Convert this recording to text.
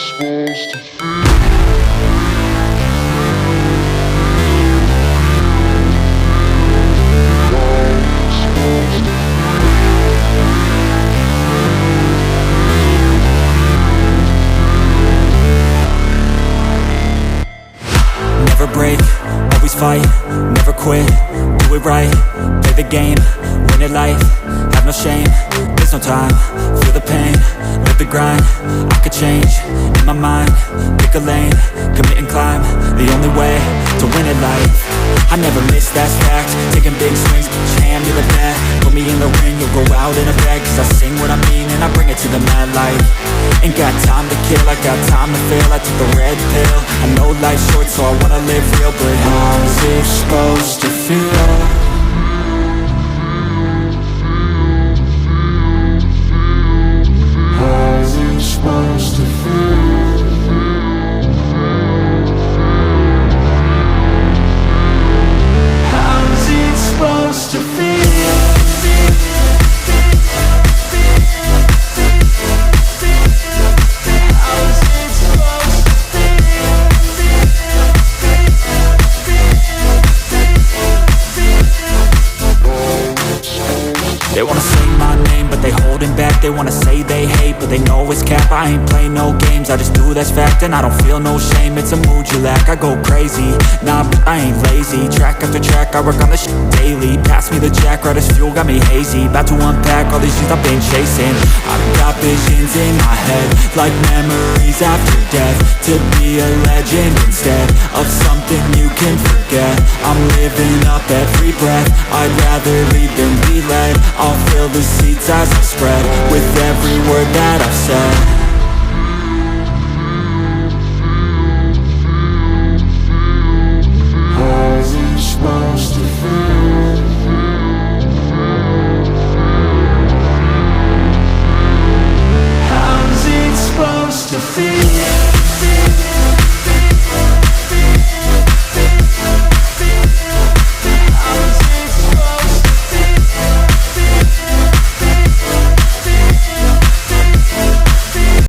supposed to feel. Never break, always fight, never quit, do it right, play the game, win it life, have no shame, there's no time, feel the pain, live the grind, I could change, in my mind, pick a lane, commit and climb, the only way to win it life, I never miss, that's fact, taking big swings, put your hand to the bat, put me in the ring, you'll go out in a bag, cause I sing what I mean and I bring it to the mad light, ain't got time to kill, I got time to feel, I took the red pill, I know life's short so I wanna live real, but how's it supposed to feel? How's it supposed to feel? How's it supposed to feel? They wanna say my name, but they holding back. They wanna say they hate, but they know it's cap. I ain't play no games, I just do that's fact. And I don't feel no shame, it's a mood you lack. I go crazy, nah, but I ain't lazy. Track after track, I work on this shit daily. Pass me the jack, right as fuel, got me hazy. About to unpack all these things I've been chasing. I've got visions in my head, like memories after death. To be a legend instead of something you can forget. I'm living up every breath, I'd rather lead than be led. I'll fill the seats as I spread with every word that I've said.